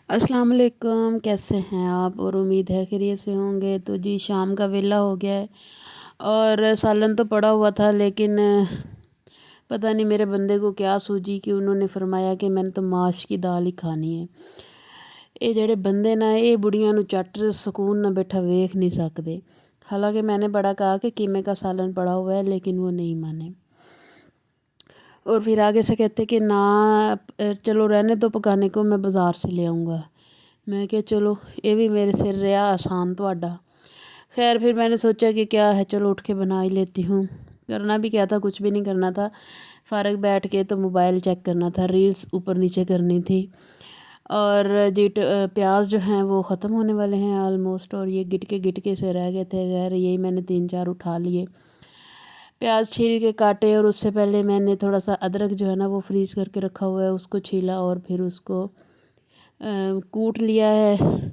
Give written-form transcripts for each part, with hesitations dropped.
अस्सलाम वालेकुम, कैसे हैं आप? और उम्मीद है खैरियत से होंगे। तो जी शाम का वेला हो गया है और सालन तो पड़ा हुआ था, लेकिन पता नहीं मेरे बंदे को क्या सूझी कि उन्होंने फरमाया कि मैंने तो माश की दाल ही खानी है। ये जेड़े बंदे ना ये बुढ़िया नूं झट सुकून ना बैठा वेख नहीं सकते। हालांकि मैंने बड़ा कहा कि कीमे का सालन पड़ा हुआ है, लेकिन वो नहीं माने। और फिर आगे से कहते कि ना चलो रहने दो पकाने को, मैं बाज़ार से ले आऊँगा। मैं क्या चलो ये भी मेरे सिर रहा आसान ਤੁਹਾਡਾ। खैर फिर मैंने सोचा कि क्या है, चलो उठ के बना ही लेती हूँ। करना भी क्या था, कुछ भी नहीं करना था। फ़ारग बैठ के तो मोबाइल चेक करना था, रील्स ऊपर नीचे करनी थी। और जी प्याज जो हैं वो ख़त्म होने वाले हैं ऑलमोस्ट, और ये गिटके से रह गए थे। खैर यही मैंने 3-4 उठा लिए। प्याज छील के काटे, और उससे पहले मैंने थोड़ा सा अदरक जो है ना वो फ्रीज़ करके रखा हुआ है, उसको छीला और फिर उसको कूट लिया है।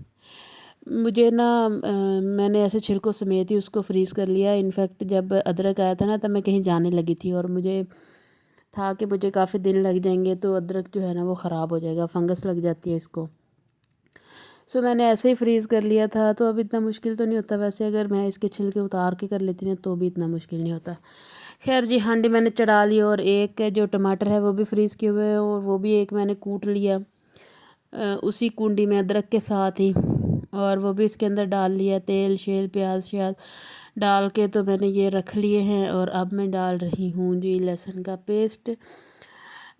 मुझे ना मैंने ऐसे छिलकों समेत ही उसको फ्रीज़ कर लिया। इनफैक्ट जब अदरक आया था ना तब मैं कहीं जाने लगी थी, और मुझे था कि मुझे काफ़ी दिन लग जाएंगे, तो अदरक जो है ना वो ख़राब हो जाएगा, फंगस लग जाती है इसको। सो मैंने ऐसे ही फ्रीज़ कर लिया था, तो अब इतना मुश्किल तो नहीं होता। वैसे अगर मैं इसके छिलके उतार के कर लेती ना तो भी इतना मुश्किल नहीं होता। खैर जी हांडी मैंने चढ़ा ली, और एक जो टमाटर है वो भी फ्रीज़ किए हुए हैं, और वो भी एक मैंने कूट लिया उसी कुंडी में अदरक के साथ ही, और वो भी इसके अंदर डाल लिया। तेल शेल प्याज श्याज डाल के तो मैंने ये रख लिए हैं। और अब मैं डाल रही हूँ जी लहसुन का पेस्ट।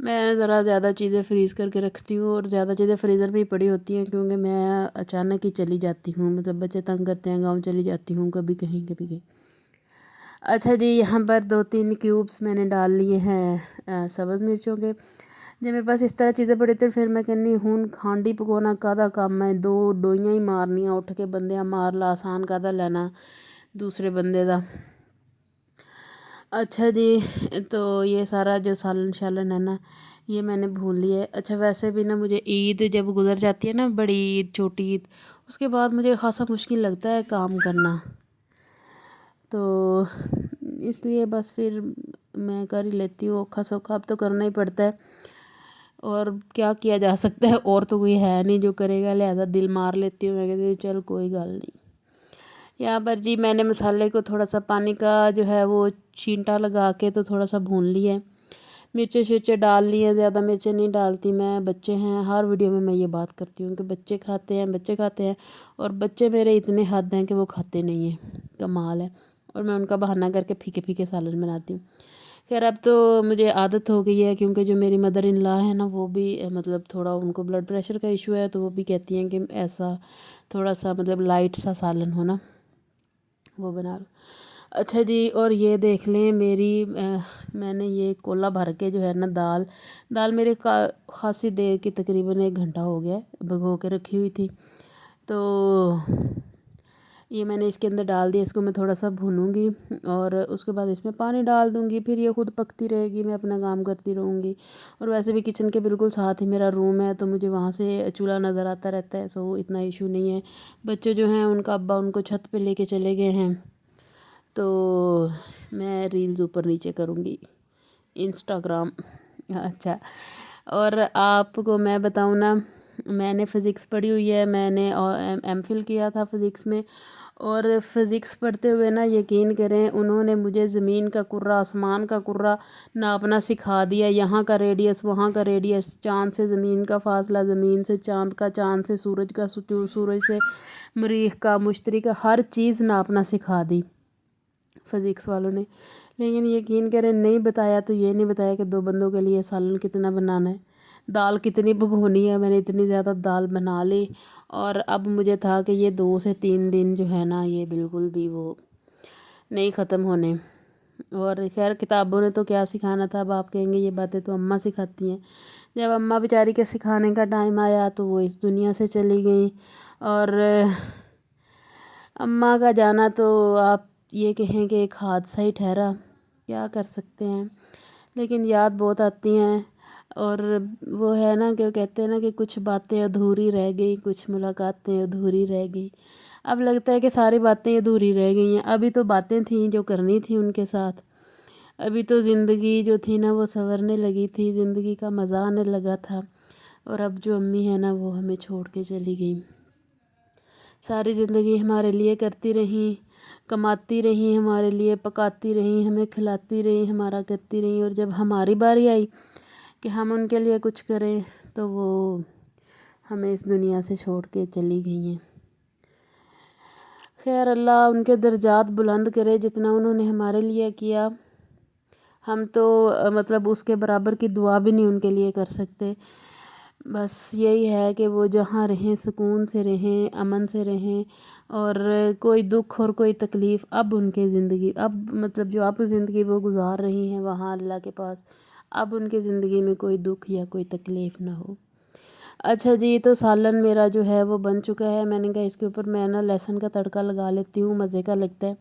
मैं ज़रा ज़्यादा चीज़ें फ्रीज़ करके रखती हूँ, और ज़्यादा चीज़ें फ्रीज़र में ही पड़ी होती हैं, क्योंकि मैं अचानक ही चली जाती हूँ, मतलब बच्चे तंग करते हैं, गाँव चली जाती हूँ कभी कहीं कभी कहीं। अच्छा जी, यहाँ पर 2-3 क्यूब्स मैंने डाल लिए हैं सब्ज़ मिर्चों के। जे मेरे पास इस तरह चीज़ें पड़ी तो फिर मैं कहनी हूँ खांडी पकाना काहदा काम है, 2 डोइयां ही मारनियां उठ के, बंदियां मार ला, आसान काहदा लेना दूसरे बंदे दा। अच्छा जी, तो ये सारा जो सालन शालन है ना ये मैंने भून लिया है। अच्छा वैसे भी ना मुझे ईद जब गुजर जाती है ना, बड़ी ईद छोटी ईद, उसके बाद मुझे खासा मुश्किल लगता है काम करना। तो इसलिए बस फिर मैं कर ही लेती हूँ, औखा सौखा अब तो करना ही पड़ता है, और क्या किया जा सकता है। और तो कोई है नहीं जो करेगा, लिहाजा दिल मार लेती हूँ। मैं कहती हूँ चल कोई गल नहीं। यहाँ पर जी मैंने मसाले को थोड़ा सा पानी का जो है वो छींटा लगा के तो थोड़ा सा भून लिया है। मिर्चें शिर्चें डाल ली हैं, ज़्यादा मिर्चें नहीं डालती मैं। बच्चे हैं, हर वीडियो में मैं ये बात करती हूँ कि बच्चे खाते हैं, बच्चे खाते हैं, और बच्चे मेरे इतने हद हैं कि वो खाते नहीं हैं, कमाल है। और मैं उनका बहाना करके फीके फीके सालन बनाती हूँ। खैर अब तो मुझे आदत हो गई है, क्योंकि जो मेरी मदर इन लॉ है ना वो भी मतलब थोड़ा उनको ब्लड प्रेशर का इशू है, तो वो भी कहती हैं कि ऐसा थोड़ा सा मतलब लाइट सा सालन हो ना वो बना लो। अच्छा जी, और ये देख लें मेरी मैंने ये कोला भर के जो है ना दाल दाल मेरे खासी देर की, तकरीबन 1 घंटा हो गया भिगो के रखी हुई थी। तो ये मैंने इसके अंदर डाल दिया, इसको मैं थोड़ा सा भूनूंगी, और उसके बाद इसमें पानी डाल दूंगी। फिर ये खुद पकती रहेगी, मैं अपना काम करती रहूँगी। और वैसे भी किचन के बिल्कुल साथ ही मेरा रूम है, तो मुझे वहाँ से चूल्हा नज़र आता रहता है, सो इतना इशू नहीं है। बच्चे जो हैं उनका अब्बा उनको छत पे लेके चले गए हैं, तो मैं रील्स ऊपर नीचे करूँगी, इंस्टाग्राम। अच्छा, और आपको मैं बताऊँ ना, मैंने फ़िज़िक्स पढ़ी हुई है, मैंने एमफ़िल किया था फ़िज़िक्स में। और फ़िज़िक्स पढ़ते हुए ना यकीन करें उन्होंने मुझे ज़मीन का कुर्रा आसमान का कुर्रा नापना सिखा दिया। यहाँ का रेडियस वहाँ का रेडियस, चाँद से ज़मीन का फासला, ज़मीन से चाँद का, चाँद से सूरज का, सूरज से मरीख़ का, मुश्तरी का, हर चीज़ नापना सिखा दी फ़िज़िक्स वालों ने। लेकिन यकीन करें नहीं बताया, तो ये नहीं बताया कि 2 बंदों के लिए सालन कितना बनाना है, दाल कितनी भगोनी है। मैंने इतनी ज़्यादा दाल बना ली, और अब मुझे था कि ये 2 से 3 दिन जो है ना ये बिल्कुल भी वो नहीं ख़त्म होने। और खैर किताबों ने तो क्या सिखाना था, अब आप कहेंगे ये बातें तो अम्मा सिखाती हैं। जब अम्मा बेचारी के सिखाने का टाइम आया तो वो इस दुनिया से चली गई। और अम्मा का जाना तो आप ये कहें कि एक हादसा ही ठहरा, क्या कर सकते हैं। लेकिन याद बहुत आती हैं, और वो है ना कि कहते हैं ना कि कुछ बातें अधूरी रह गई, कुछ मुलाकातें अधूरी रह गई। अब लगता है कि सारी बातें अधूरी रह गई हैं। अभी तो बातें थीं जो करनी थी उनके साथ, अभी तो ज़िंदगी जो थी ना वो संवरने लगी थी, ज़िंदगी का मज़ा आने लगा था। اور اب جو امی ہے نا وہ ہمیں چھوڑ کے چلی گئیں۔ ساری زندگی ہمارے لیے کرتی رہیں، کماتی رہیں، ہمارے لیے پکاتی رہیں، ہمیں کھلاتی رہیں، ہمارا کرتی رہیں، اور جب ہماری باری آئی کہ ہم ان کے لیے کچھ کریں تو وہ ہمیں اس دنیا سے چھوڑ کے چلی گئی ہیں۔ خیر اللہ ان کے درجات بلند کرے، جتنا انہوں نے ہمارے لیے کیا ہم تو مطلب اس کے برابر کی دعا بھی نہیں ان کے لیے کر سکتے۔ بس یہی ہے کہ وہ جہاں رہیں سکون سے رہیں، امن سے رہیں، اور کوئی دکھ اور کوئی تکلیف اب ان کے زندگی اب مطلب جو اب زندگی وہ گزار رہی ہیں وہاں اللہ کے پاس، اب ان کی زندگی میں کوئی دکھ یا کوئی تکلیف نہ ہو۔ اچھا جی، تو سالن میرا جو ہے وہ بن چکا ہے۔ میں نے کہا اس کے اوپر میں نا لہسن کا تڑکا لگا لیتی ہوں، مزے کا لگتا ہے۔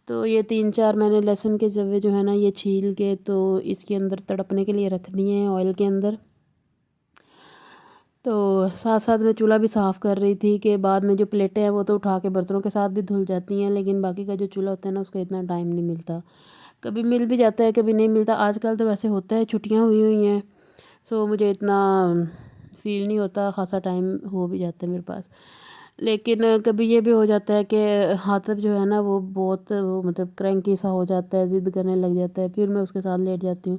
تو یہ 3-4 میں نے لہسن کے زوے جو ہے نا یہ چھیل کے تو اس کے اندر تڑپنے کے لیے رکھ دیے ہیں آئل کے اندر۔ تو ساتھ ساتھ میں چولہا بھی صاف کر رہی تھی کہ بعد میں جو پلیٹیں ہیں وہ تو اٹھا کے برتنوں کے ساتھ بھی دھل جاتی ہیں، لیکن باقی کا جو چولہا ہوتا ہے نا اس کا اتنا ٹائم نہیں ملتا، کبھی مل بھی جاتا ہے کبھی نہیں ملتا۔ آج کل تو ویسے ہوتا ہے، چھٹیاں ہوئی ہیں، سو مجھے اتنا فیل نہیں ہوتا، خاصا ٹائم ہو بھی جاتا ہے میرے پاس۔ لیکن کبھی یہ بھی ہو جاتا ہے کہ حاطب جو ہے نا وہ بہت مطلب کرینکی سا ہو جاتا ہے، ضد کرنے لگ جاتا ہے، پھر میں اس کے ساتھ لیٹ جاتی ہوں،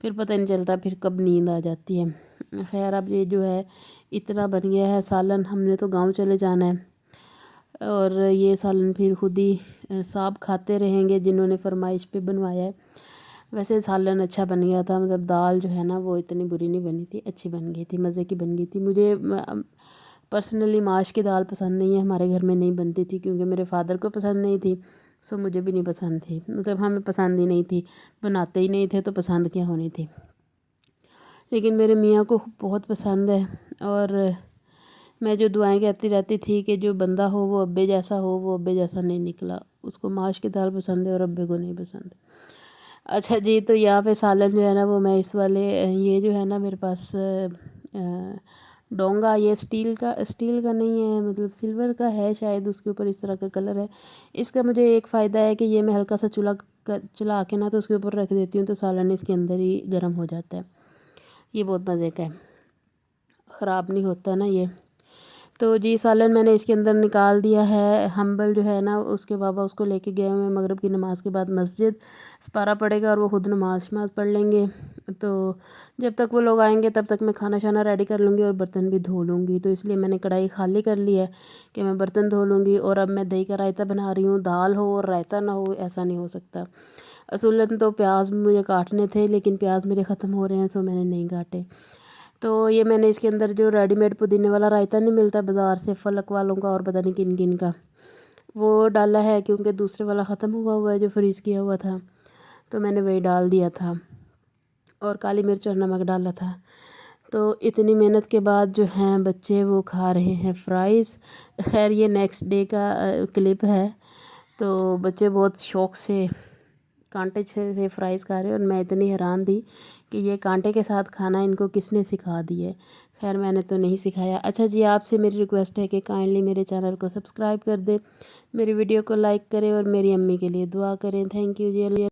پھر پتہ نہیں چلتا پھر کب نیند آ جاتی ہے۔ خیر اب یہ جو ہے اتنا بن گیا ہے سالن، ہم نے تو گاؤں چلے جانا ہے اور یہ سالن پھر خود ہی صاحب کھاتے رہیں گے جنہوں نے فرمائش پہ بنوایا ہے۔ ویسے سالن اچھا بن گیا تھا، مطلب دال جو ہے نا وہ اتنی بری نہیں بنی تھی، اچھی بن گئی تھی، مزے کی بن گئی تھی۔ مجھے پرسنلی ماش کی دال پسند نہیں ہے، ہمارے گھر میں نہیں بنتی تھی کیونکہ میرے فادر کو پسند نہیں تھی، سو مجھے بھی نہیں پسند تھی، مطلب ہمیں پسند ہی نہیں تھی، بناتے ہی نہیں تھے تو پسند کیا ہونی تھی۔ لیکن میرے میاں کو بہت پسند ہے، اور میں جو دعائیں کہتی رہتی تھی کہ جو بندہ ہو وہ ابے جیسا ہو، وہ ابے جیسا نہیں نکلا، اس کو ماش کی دال پسند ہے اور ابے کو نہیں پسند۔ اچھا جی، تو یہاں پہ سالن جو ہے نا وہ میں اس والے یہ جو ہے نا میرے پاس ڈونگا، یہ اسٹیل کا نہیں ہے، مطلب سلور کا ہے شاید، اس کے اوپر اس طرح کا کلر ہے۔ اس کا مجھے ایک فائدہ ہے کہ یہ میں ہلکا سا چولہا چلا کے نا تو اس کے اوپر رکھ دیتی ہوں تو سالن اس کے اندر ہی گرم ہو جاتا ہے، یہ بہت مزے کا ہے، خراب نہیں ہوتا نا یہ۔ تو جی سالن میں نے اس کے اندر نکال دیا ہے۔ حنبل جو ہے نا اس کے بابا اس کو لے کے گئے ہوئے ہیں مغرب کی نماز کے بعد مسجد، سپارہ پڑے گا اور وہ خود نماز پڑھ لیں گے، تو جب تک وہ لوگ آئیں گے تب تک میں کھانا شانا ریڈی کر لوں گی اور برتن بھی دھو لوں گی، تو اس لیے میں نے کڑھائی خالی کر لی ہے کہ میں برتن دھو لوں گی۔ اور اب میں دہی کا رائتہ بنا رہی ہوں، دال ہو اور رائتہ نہ ہو ایسا نہیں ہو سکتا۔ اصولاً تو پیاز مجھے کاٹنے تھے لیکن پیاز میرے ختم ہو رہے ہیں، سو میں نے نہیں کاٹے۔ تو یہ میں نے اس کے اندر جو ریڈی میڈ پودینے والا رائتہ نہیں ملتا بازار سے فلک والوں کا اور پتہ نہیں کن کن کا، وہ ڈالا ہے کیونکہ دوسرے والا ختم ہوا ہے جو فریز کیا ہوا تھا، تو میں نے وہی ڈال دیا تھا، اور کالی مرچ اور نمک ڈالا تھا۔ تو اتنی محنت کے بعد جو ہیں بچے وہ کھا رہے ہیں فرائز۔ خیر یہ نیکسٹ ڈے کا کلپ ہے، تو بچے بہت شوق سے کانٹے سے فرائز کھا رہے ہیں، اور میں اتنی حیران تھی کہ یہ کانٹے کے ساتھ کھانا ان کو کس نے سکھا دی ہے۔ خیر میں نے تو نہیں سکھایا۔ اچھا جی، آپ سے میری ریکویسٹ ہے کہ کائنڈلی میرے چینل کو سبسکرائب کر دیں، میری ویڈیو کو لائک کریں اور میری امی کے لیے دعا کریں۔ Thank you G.